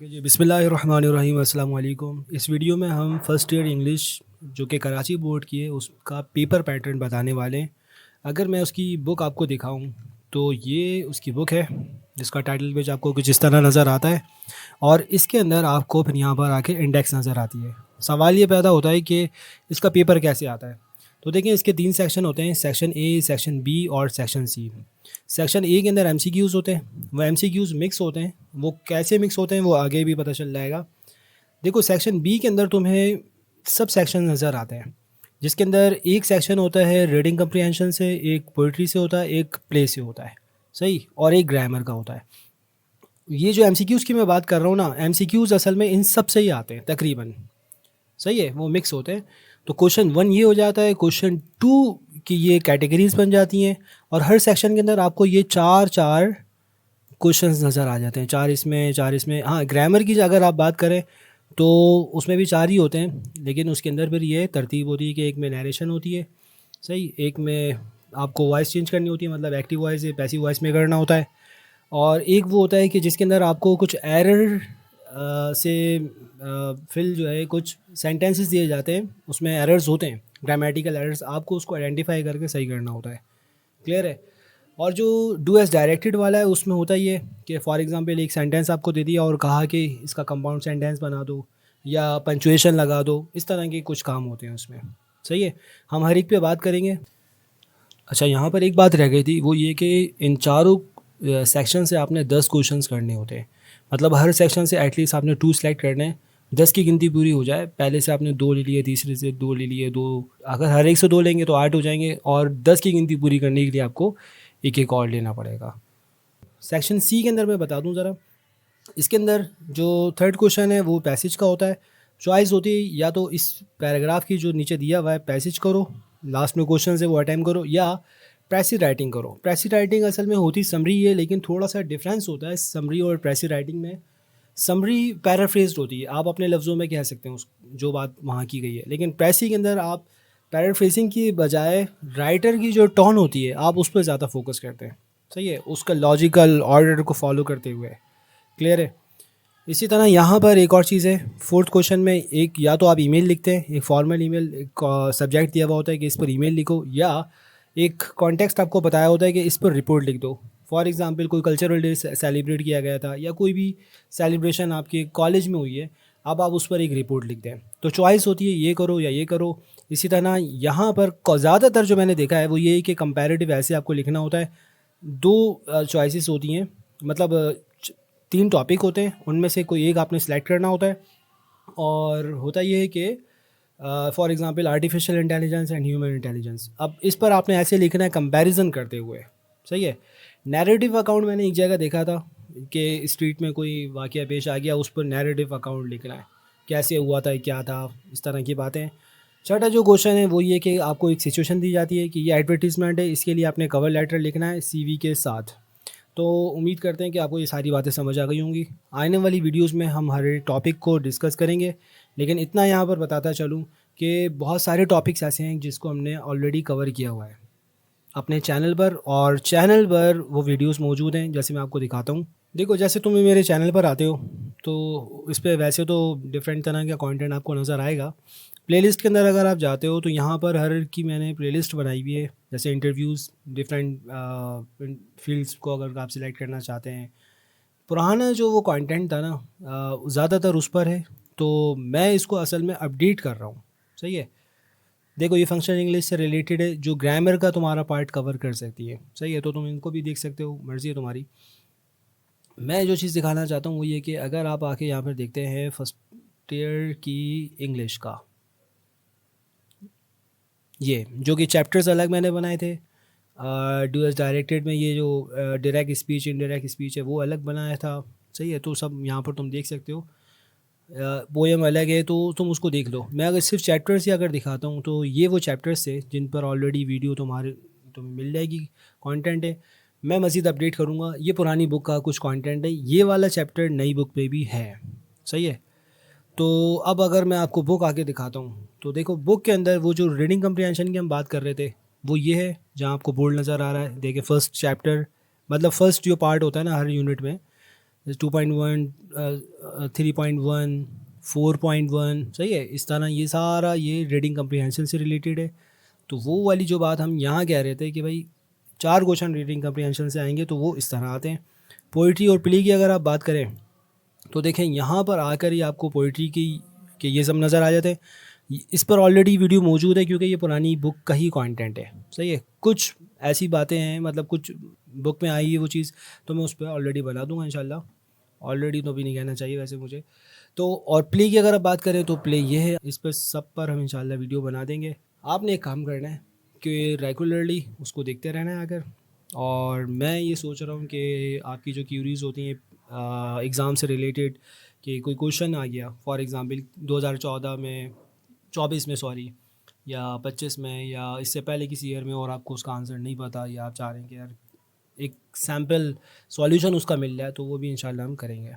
Okay जी, बिस्मिल्लाहिर्रहमानिर्रहीम, अस्सलाम वालेकुम। इस वीडियो में हम फ़र्स्ट ईयर इंग्लिश जो कि कराची बोर्ड की है उसका पेपर पैटर्न बताने वाले हैं। अगर मैं उसकी बुक आपको दिखाऊं तो ये उसकी बुक है जिसका टाइटल पेज आपको कुछ इस तरह नज़र आता है और इसके अंदर आपको फिर यहाँ पर आके इंडेक्स नज़र आती है। सवाल ये पैदा होता है कि इसका पेपर कैसे आता है। तो देखें, इसके 3 सेक्शन होते हैं, सेक्शन ए, सेक्शन बी और सेक्शन सी। सेक्शन ए के अंदर एमसीक्यूज़ होते हैं, वो एमसीक्यूज़ मिक्स होते हैं। वो कैसे मिक्स होते हैं वो आगे भी पता चल जाएगा। देखो, सेक्शन बी के अंदर तुम्हें सब सेक्शन नज़र आते हैं, जिसके अंदर एक सेक्शन होता है रीडिंग कम्प्रीहेंशन से, एक पोइट्री से होता है, एक प्ले से होता है, सही, और एक ग्रामर का होता है। ये जो एमसीक्यूज़ की मैं बात कर रहा हूँ ना, एमसीक्यूज़ असल में इन सब से ही आते हैं तकरीबन, सही है, वो मिक्स होते हैं। तो क्वेश्चन 1 ये हो जाता है, क्वेश्चन 2 की ये कैटेगरीज बन जाती हैं और हर सेक्शन के अंदर आपको ये चार चार क्वेश्चंस नज़र आ जाते हैं, चार इसमें। हाँ, ग्रामर की अगर आप बात करें तो उसमें भी 4 ही होते हैं, लेकिन उसके अंदर फिर ये तरतीब होती है कि एक में नरेशन होती है, सही, एक में आपको वॉइस चेंज करनी होती है, मतलब एक्टिव वॉइस या पैसिव वॉइस में करना होता है, और एक वो होता है कि जिसके अंदर आपको कुछ एरर से फिल जो है कुछ सेंटेंसेस दिए जाते हैं, उसमें एरर्स होते हैं, ग्रामेटिकल एरर्स, आपको उसको आइडेंटिफाई करके सही करना होता है। क्लियर है। और जो डू एज डायरेक्टेड वाला है उसमें होता ही है कि फॉर एग्जांपल एक सेंटेंस आपको दे दिया और कहा कि इसका कंपाउंड सेंटेंस बना दो या पंचुएशन लगा दो, इस तरह के कुछ काम होते हैं उसमें, सही है। हम हर एक पे बात करेंगे। अच्छा, यहाँ पर एक बात रह गई थी, वो ये कि इन चारों सेक्शन से आपने 10 क्वेश्चंस करने होते हैं, मतलब हर सेक्शन से एटलीस्ट आपने 2 सेलेक्ट करने हैं, 10 की गिनती पूरी हो जाए। पहले से आपने 2 ले लिए, तीसरे से 2 ले लिए, 2, अगर हर एक से 2 लेंगे तो 8 हो जाएंगे, और 10 की गिनती पूरी करने के लिए आपको एक एक और लेना पड़ेगा। सेक्शन सी के अंदर मैं बता दूं ज़रा, इसके अंदर जो थर्ड क्वेश्चन है वो पैसेज का होता है। चॉइस होती है या तो इस पैराग्राफ की जो नीचे दिया हुआ है पैसेज करो, लास्ट में क्वेश्चन है वो अटेम्प्ट करो, या प्रेसी राइटिंग करो। प्रेसी राइटिंग असल में होती समरी है, लेकिन थोड़ा सा डिफरेंस होता है समरी और प्रेसी राइटिंग में। समरी पैराफ्रेज्ड होती है, आप अपने लफ्ज़ों में कह सकते हैं उस जो बात वहाँ की गई है, लेकिन प्रेसी के अंदर आप पैराफ्रेजिंग की बजाय राइटर की जो टोन होती है आप उस पर ज़्यादा फोकस करते हैं, सही है, उसका लॉजिकल ऑर्डर को फॉलो करते हुए। क्लियर है। इसी तरह यहाँ पर एक और चीज़ है, फोर्थ क्वेश्चन में एक या तो आप ईमेल लिखते हैं, एक फॉर्मल ईमेल, एक सब्जेक्ट दिया हुआ होता है कि इस पर ईमेल लिखो, या एक कॉन्टेक्स्ट आपको बताया होता है कि इस पर रिपोर्ट लिख दो। फॉर एग्जांपल कोई कल्चरल डे सेलिब्रेट किया गया था या कोई भी सेलिब्रेशन आपके कॉलेज में हुई है, अब आप उस पर एक रिपोर्ट लिख दें। तो चॉइस होती है ये करो या ये करो। इसी तरह यहाँ पर ज़्यादातर जो मैंने देखा है वो ये है कि कंपैरेटिव ऐसे आपको लिखना होता है। 2 चॉइसेस होती हैं, मतलब 3 टॉपिक होते हैं, उनमें से कोई एक आपने सेलेक्ट करना होता है, और होता ये है कि for example artificial intelligence and human intelligence. अब इस पर आपने ऐसे लिखना है कंपैरिजन करते हुए, सही है। नैरेटिव अकाउंट मैंने एक जगह देखा था कि स्ट्रीट में कोई वाक़या पेश आ गया, उस पर नैरेटिव अकाउंट लिखना है, कैसे हुआ था, क्या था, इस तरह की बातें। छठा जो क्वेश्चन है वो ये कि आपको एक सिचुएशन दी जाती है कि ये एडवर्टीज़मेंट है, इसके लिए आपने कवर लेटर लिखना है सीवी के साथ। तो उम्मीद करते हैं कि आपको ये सारी बातें समझ आ गई होंगी। आने वाली वीडियोस में हम हर टॉपिक को डिस्कस करेंगे, लेकिन इतना यहाँ पर बताता चलूँ कि बहुत सारे टॉपिक्स ऐसे हैं जिसको हमने ऑलरेडी कवर किया हुआ है अपने चैनल पर, और चैनल पर वो वीडियोस मौजूद हैं, जैसे मैं आपको दिखाता हूँ। देखो, जैसे तुम मेरे चैनल पर आते हो तो इस पर वैसे तो डिफरेंट तरह का कंटेंट आपको नज़र आएगा। प्लेलिस्ट के अंदर अगर आप जाते हो तो यहाँ पर हर की मैंने प्लेलिस्ट बनाई हुई है, जैसे इंटरव्यूज़, डिफरेंट फील्ड्स को अगर आप सिलेक्ट करना चाहते हैं। पुराना जो वो कंटेंट था ना, ज़्यादातर उस पर है, तो मैं इसको असल में अपडेट कर रहा हूँ, सही है। देखो, ये फंक्शनल इंग्लिश से रिलेटेड है, जो ग्रामर का तुम्हारा पार्ट कवर कर सकती है, सही है, तो तुम इनको भी देख सकते हो, मर्ज़ी है तुम्हारी। मैं जो चीज़ दिखाना चाहता हूँ वो ये कि अगर आप आके यहाँ पर देखते हैं फर्स्ट ईयर की इंग्लिश का, ये जो कि चैप्टर्स अलग मैंने बनाए थे, डू एस डायरेक्टेड में ये जो डायरेक्ट स्पीच, इनडायरेक्ट स्पीच है वो अलग बनाया था, सही है, तो सब यहाँ पर तुम देख सकते हो। पोएम अलग है तो तुम उसको देख लो। मैं अगर सिर्फ चैप्टर्स ही अगर दिखाता हूँ तो ये वो चैप्टर्स थे जिन पर ऑलरेडी वीडियो तुम्हें मिल जाएगी, कंटेंट है। मैं मज़ीद अपडेट करूँगा, ये पुरानी बुक का कुछ कंटेंट है, ये वाला चैप्टर नई बुक पे भी है, सही है। तो अब अगर मैं आपको बुक आके दिखाता हूँ तो देखो, बुक के अंदर वो जो रीडिंग कम्प्रीहेंशन की हम बात कर रहे थे वो ये है, जहाँ आपको बोर्ड नज़र आ रहा है। देखिए, फर्स्ट चैप्टर, मतलब फर्स्ट जो पार्ट होता है ना हर यूनिट में, 2.1 3.1, 4.1, सही है। इस तरह ये सारा ये रीडिंग कम्प्रीहेंशन से रिलेटेड है। तो वो वाली जो बात हम यहाँ कह रहे थे कि भाई 4 क्वेश्चन रीडिंग कम्प्रीहेंशन से आएंगे, तो वो इस तरह आते हैं। पोइट्री और प्ले की अगर आप बात करें तो देखें यहाँ पर आकर ही आपको पोइट्री की कि ये सब नज़र आ जाते हैं। इस पर ऑलरेडी वीडियो मौजूद है क्योंकि ये पुरानी बुक का ही कंटेंट है, सही है। कुछ ऐसी बातें हैं, मतलब कुछ बुक में आई है वो चीज़, तो मैं उस पर ऑलरेडी बना दूंगा इंशाल्लाह। ऑलरेडी तो भी नहीं कहना चाहिए वैसे मुझे। तो और प्ले की अगर आप बात करें तो प्ले ये है, इस पर सब पर हम इंशाल्लाह वीडियो बना देंगे। आपने एक काम करना है कि रेगुलरली उसको देखते रहना है अगर। और मैं ये सोच रहा हूँ कि आपकी जो क्यूरीज़ होती हैं एग्ज़ाम से रिलेटेड, कि कोई क्वेश्चन आ गया फॉर एग्ज़ाम्पल 2014 में, 24 में सॉरी, या 25 में, या इससे पहले किसी ईयर में, और आपको उसका आंसर नहीं पता, या आप चाह रहे हैं कि यार एक सैम्पल सॉल्यूशन उसका मिल जाए, तो वो भी इंशाल्लाह हम करेंगे।